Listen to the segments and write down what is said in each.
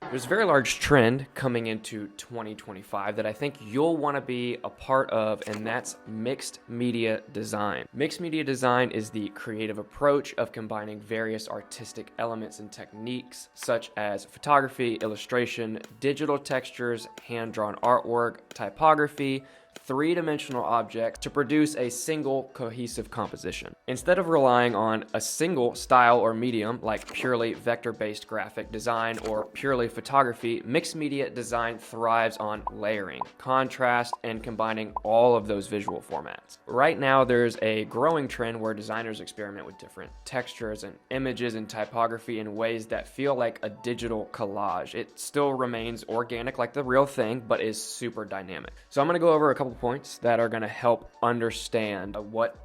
There's a very large trend coming into 2025 that I think you'll want to be a part of, and that's mixed media design. Mixed media design is the creative approach of combining various artistic elements and techniques such as photography, illustration, digital textures, hand-drawn artwork, typography, three-dimensional objects to produce a single cohesive composition. Instead of relying on a single style or medium like purely vector-based graphic design or purely photography, mixed media design thrives on layering, contrast, and combining all of those visual formats. Right now, there's a growing trend where designers experiment with different textures and images and typography in ways that feel like a digital collage. It still remains organic like the real thing, but is super dynamic. So I'm gonna go over a couple points that are gonna help understand what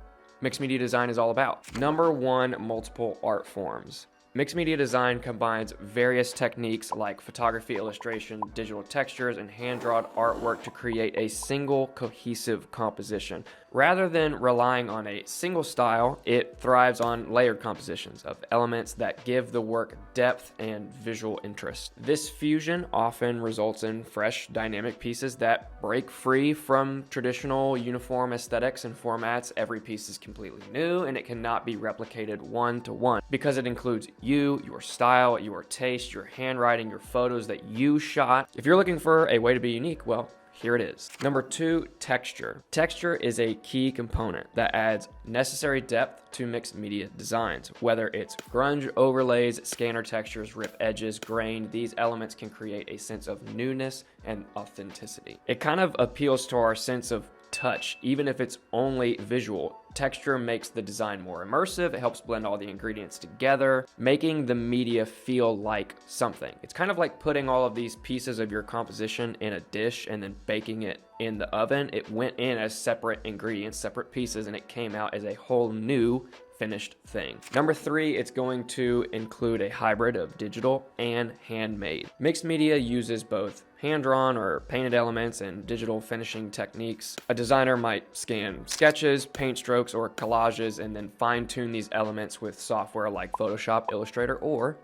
mixed media design is all about. Number one, multiple art forms. Mixed media design combines various techniques like photography, illustration, digital textures, and hand-drawn artwork to create a single cohesive composition. Rather than relying on a single style, it thrives on layered compositions of elements that give the work depth and visual interest. This fusion often results in fresh, dynamic pieces that break free from traditional uniform aesthetics and formats. Every piece is completely new, and it cannot be replicated one-to-one because it includes you, your style, your taste, your handwriting, your photos that you shot. If you're looking for a way to be unique, well, here it is. Number two, texture. Texture is a key component that adds necessary depth to mixed media designs. Whether it's grunge overlays, scanner textures, rip edges, grain, these elements can create a sense of newness and authenticity. It kind of appeals to our sense of touch, even if it's only visual. Texture makes the design more immersive. It helps blend all the ingredients together, making the media feel like something. It's kind of like putting all of these pieces of your composition in a dish and then baking it in the oven. It went in as separate ingredients, separate pieces, and it came out as a whole new finished thing. Number three, it's going to include a hybrid of digital and handmade. Mixed media uses both hand-drawn or painted elements and digital finishing techniques. A designer might scan sketches, paint strokes, or collages and then fine-tune these elements with software like Photoshop, Illustrator, or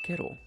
Kittl.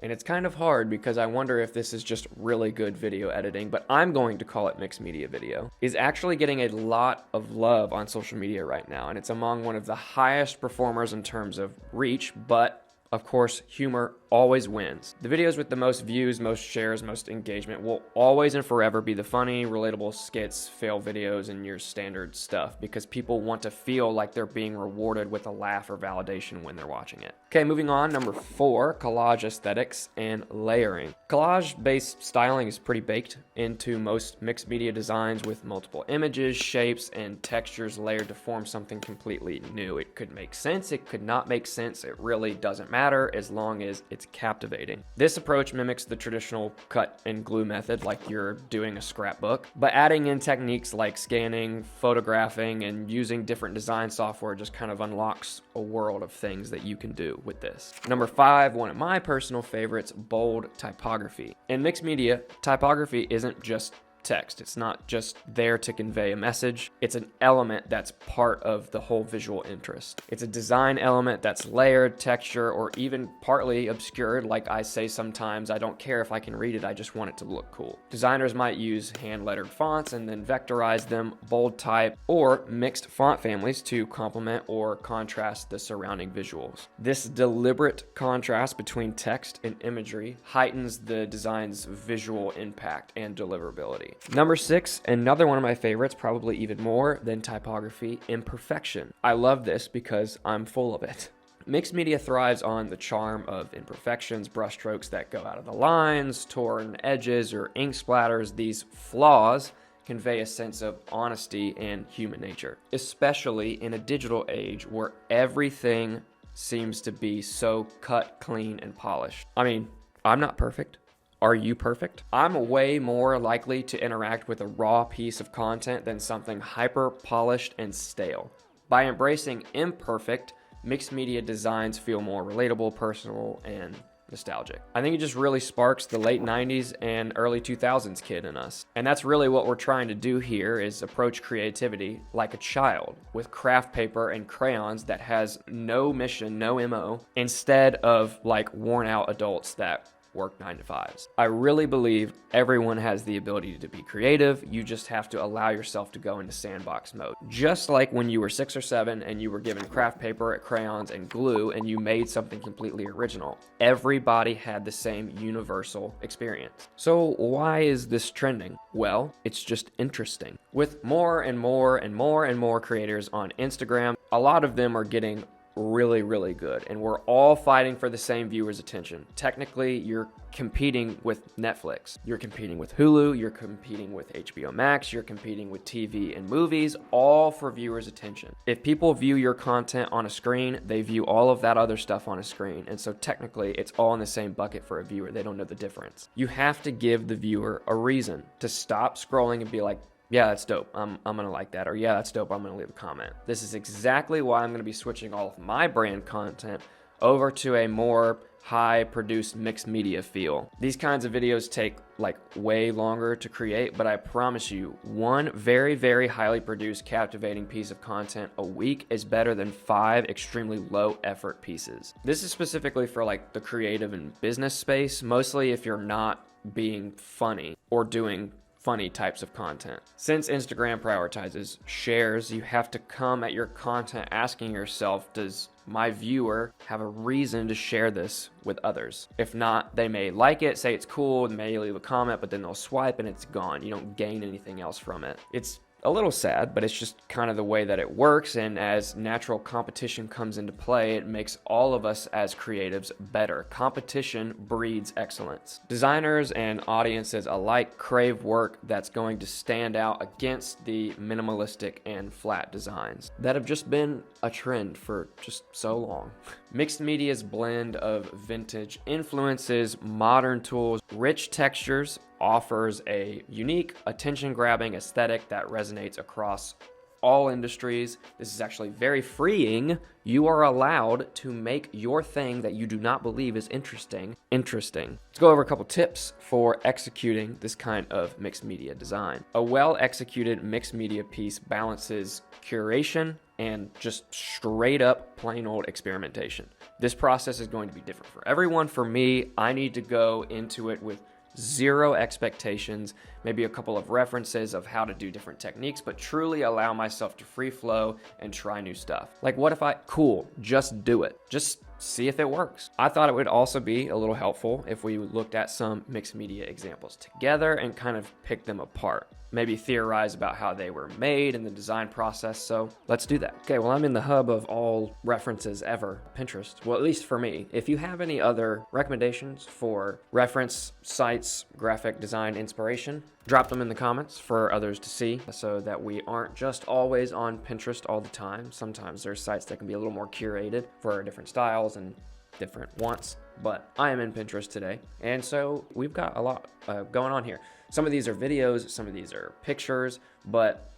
And it's kind of hard because I wonder if this is just really good video editing, but I'm going to call it mixed media video. Is actually getting a lot of love on social media right now, and it's among one of the highest performers in terms of reach, but of course, humor always wins. The videos with the most views, most shares, most engagement will always and forever be the funny, relatable skits, fail videos, and your standard stuff because people want to feel like they're being rewarded with a laugh or validation when they're watching it. Okay, moving on. Number four, collage aesthetics and layering. Collage-based styling is pretty baked into most mixed media designs with multiple images, shapes, and textures layered to form something completely new. It could make sense, it could not make sense, it really doesn't matter as long as it's captivating. This approach mimics the traditional cut and glue method like you're doing a scrapbook, but adding in techniques like scanning, photographing, and using different design software just kind of unlocks a world of things that you can do with this. Number five, one of my personal favorites, bold typography. In mixed media, typography isn't just text. It's not just there to convey a message. It's an element that's part of the whole visual interest. It's a design element that's layered, texture, or even partly obscured. Like I say sometimes, I don't care if I can read it, I just want it to look cool. Designers might use hand-lettered fonts and then vectorize them, bold type, or mixed font families to complement or contrast the surrounding visuals. This deliberate contrast between text and imagery heightens the design's visual impact and deliverability. Number six, another one of my favorites, probably even more than typography, imperfection. I love this because I'm full of it. Mixed media thrives on the charm of imperfections, brushstrokes that go out of the lines, torn edges, or ink splatters. These flaws convey a sense of honesty and human nature, especially in a digital age where everything seems to be so cut, clean, and polished. I mean, I'm not perfect. Are you perfect? I'm way more likely to interact with a raw piece of content than something hyper polished and stale. By embracing imperfect, mixed media designs feel more relatable, personal, and nostalgic. I think it just really sparks the late 90s and early 2000s kid in us. And that's really what we're trying to do here, is approach creativity like a child with craft paper and crayons that has no mission, no MO, instead of like worn out adults that work 9 to 5s. I really believe everyone has the ability to be creative. You just have to allow yourself to go into sandbox mode. Just like when you were 6 or 7 and you were given craft paper, crayons, and glue and you made something completely original. Everybody had the same universal experience. So why is this trending? Well, it's just interesting. With more and more and more and more creators on Instagram, a lot of them are getting really good, and we're all fighting for the same viewer's attention. Technically, you're competing with Netflix, you're competing with Hulu, you're competing with HBO Max, you're competing with TV and movies, all for viewers' attention. If people view your content on a screen, they view all of that other stuff on a screen, and so technically it's all in the same bucket for a viewer. They don't know the difference. You have to give the viewer a reason to stop scrolling and be like, yeah, that's dope, I'm gonna like that, or yeah, that's dope, I'm gonna leave a comment. This is exactly why I'm gonna be switching all of my brand content over to a more high produced mixed media feel. These kinds of videos take like way longer to create, but I promise you, one very highly produced, captivating piece of content a week is better than 5 extremely low effort pieces. This is specifically for like the creative and business space, mostly if you're not being funny or doing funny types of content. Since Instagram prioritizes shares, you have to come at your content asking yourself, does my viewer have a reason to share this with others? If not, they may like it, say it's cool, they may leave a comment, but then they'll swipe and it's gone. You don't gain anything else from it. It's a little sad, but it's just kind of the way that it works, and as natural competition comes into play, it makes all of us as creatives better. Competition breeds excellence. Designers and audiences alike crave work that's going to stand out against the minimalistic and flat designs that have just been a trend for just so long. Mixed media's blend of vintage influences, modern tools, rich textures, offers a unique, attention-grabbing aesthetic that resonates across all industries. This is actually very freeing. You are allowed to make your thing that you do not believe is interesting. Let's go over a couple tips for executing this kind of mixed media design. A well-executed mixed media piece balances curation and just straight up plain old experimentation. This process is going to be different for everyone. For me, I need to go into it with zero expectations, maybe a couple of references of how to do different techniques, but truly allow myself to free flow and try new stuff. Like, what if cool, just do it. Just see if it works. I thought it would also be a little helpful if we looked at some mixed media examples together and kind of pick them apart. Maybe theorize about how they were made and the design process. So let's do that. Okay, well, I'm in the hub of all references ever, Pinterest. Well, at least for me. If you have any other recommendations for reference sites, graphic design inspiration, drop them in the comments for others to see so that we aren't just always on Pinterest all the time. Sometimes there's sites that can be a little more curated for different styles and different wants, but I am in Pinterest today, and so we've got a lot going on here. Some of these are videos, some of these are pictures, but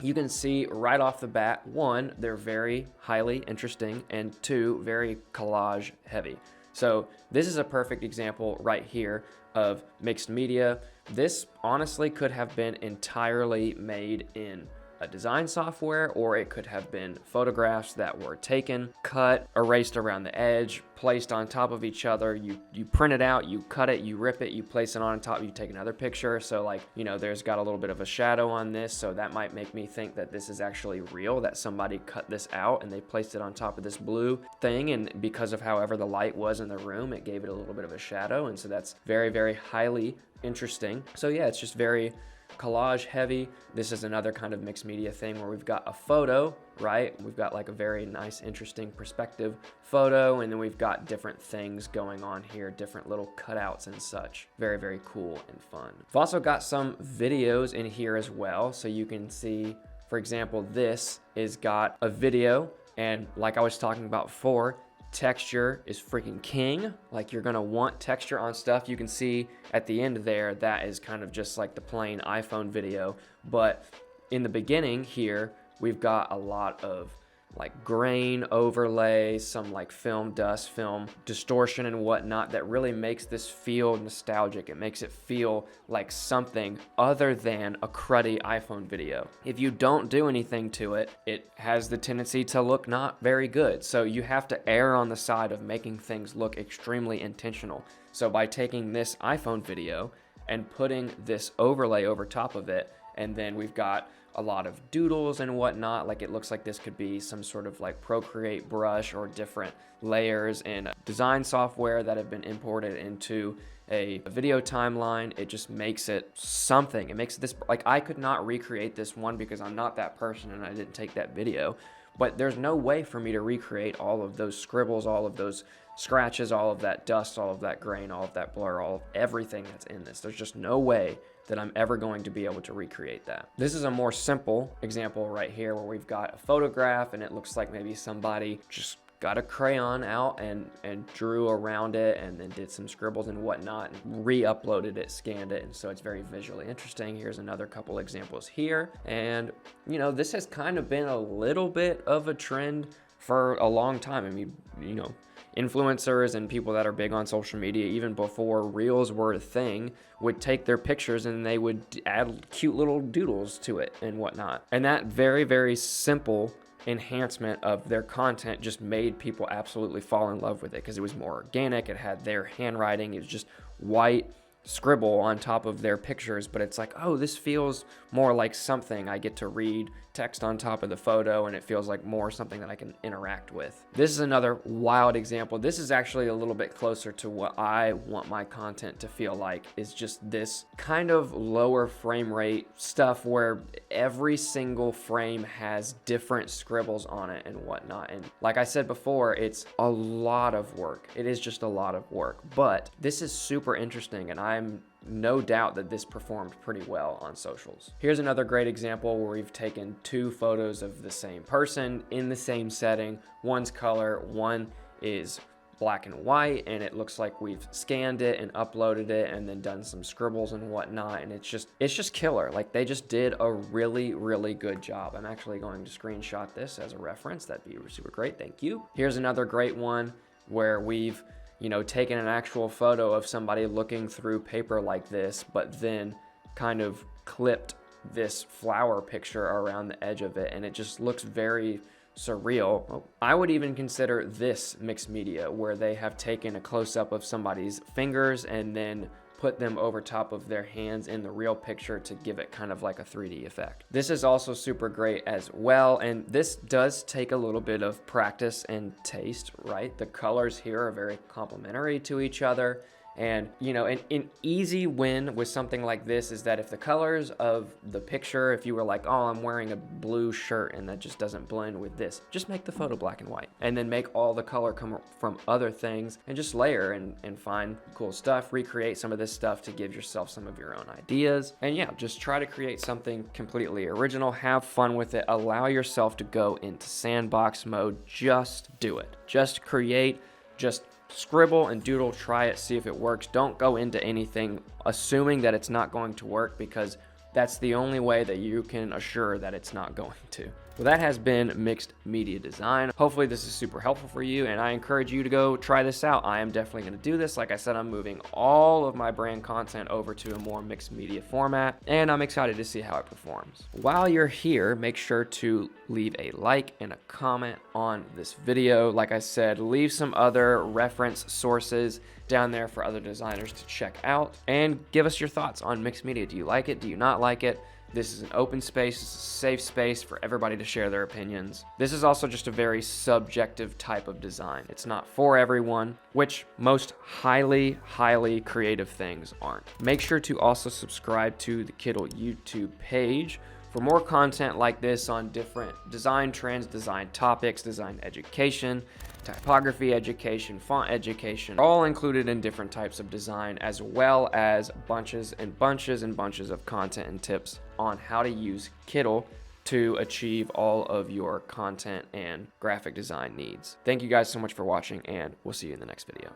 you can see right off the bat, one, they're very highly interesting, and two, very collage heavy. So this is a perfect example right here of mixed media. This honestly could have been entirely made in a design software, or it could have been photographs that were taken, cut, erased around the edge, placed on top of each other. You print it out, you cut it, you rip it, you place it on top, you take another picture. So like, you know, there's got a little bit of a shadow on this, so that might make me think that this is actually real, that somebody cut this out and they placed it on top of this blue thing, and because of however the light was in the room, it gave it a little bit of a shadow, and so that's very highly interesting. So yeah, it's just very collage heavy. This is another kind of mixed media thing where we've got a photo, right? We've got like a very nice, interesting perspective photo, and then we've got different things going on here, different little cutouts and such. Very cool and fun. I've also got some videos in here as well, so you can see, for example, this is got a video, and like I was talking about before, texture is freaking king. Like, you're gonna want texture on stuff. You can see at the end there, that is kind of just like the plain iPhone video. But in the beginning here, we've got a lot of like grain overlay, some like film dust, film distortion and whatnot that really makes this feel nostalgic. It makes it feel like something other than a cruddy iPhone video. If you don't do anything to it, it has the tendency to look not very good. So you have to err on the side of making things look extremely intentional. So by taking this iPhone video and putting this overlay over top of it, and then we've got a lot of doodles and whatnot, like it looks like this could be some sort of like Procreate brush or different layers in design software that have been imported into a video timeline. It just makes it something. It makes this, like, I could not recreate this one because I'm not that person and I didn't take that video, but there's no way for me to recreate all of those scribbles, all of those scratches, all of that dust, all of that grain, all of that blur, all of everything that's in this. There's just no way that I'm ever going to be able to recreate that. This is a more simple example right here where we've got a photograph and it looks like maybe somebody just got a crayon out and drew around it and then did some scribbles and whatnot and re-uploaded it, scanned it, and so it's very visually interesting. Here's another couple examples here. And you know, this has kind of been a little bit of a trend for a long time. I mean, you know, influencers and people that are big on social media, even before Reels were a thing, would take their pictures and they would add cute little doodles to it and whatnot. And that very, very simple enhancement of their content just made people absolutely fall in love with it because it was more organic. It had their handwriting. It was just white scribble on top of their pictures, but it's like, oh, this feels more like something I get to read, text on top of the photo, and it feels like more something that I can interact with. This is another wild example. This is actually a little bit closer to what I want my content to feel like, is just this kind of lower frame rate stuff where every single frame has different scribbles on it and whatnot. And like I said before, it's a lot of work. It is just a lot of work, but this is super interesting, and I'm no doubt that this performed pretty well on socials. Here's another great example where we've taken two photos of the same person in the same setting. One's color, one is black and white, and it looks like we've scanned it and uploaded it and then done some scribbles and whatnot, and it's just killer. Like, they just did a really, really good job. I'm actually going to screenshot this as a reference. That'd be super great. Thank you. Here's another great one where we've, you know, taken an actual photo of somebody looking through paper like this, but then kind of clipped this flower picture around the edge of it, and it just looks very surreal. I would even consider this mixed media, where they have taken a close-up of somebody's fingers and then put them over top of their hands in the real picture to give it kind of like a 3D effect. This is also super great as well, and this does take a little bit of practice and taste, right? The colors here are very complementary to each other. And, you know, an easy win with something like this is that if the colors of the picture, if you were like, oh, I'm wearing a blue shirt and that just doesn't blend with this, just make the photo black and white and then make all the color come from other things and just layer and find cool stuff, recreate some of this stuff to give yourself some of your own ideas. And yeah, just try to create something completely original, have fun with it, allow yourself to go into sandbox mode, just do it. Just create, just scribble and doodle, try it, see if it works. Don't go into anything assuming that it's not going to work, because that's the only way that you can assure that it's not going to. Well, that has been mixed media design. Hopefully this is super helpful for you, and I encourage you to go try this out. I am definitely going to do this. Like I said, I'm moving all of my brand content over to a more mixed media format, and I'm excited to see how it performs. While you're here, make sure to leave a like and a comment on this video. Like I said, leave some other reference sources down there for other designers to check out, and give us your thoughts on mixed media. Do you like it? Do you not like it? This is an open space, it's a safe space for everybody to share their opinions. This is also just a very subjective type of design. It's not for everyone, which most highly, highly creative things aren't. Make sure to also subscribe to the Kittl YouTube page for more content like this on different design trends, design topics, design education, typography education, font education, all included in different types of design, as well as bunches and bunches and bunches of content and tips on how to use Kittl to achieve all of your content and graphic design needs. Thank you guys so much for watching, and we'll see you in the next video.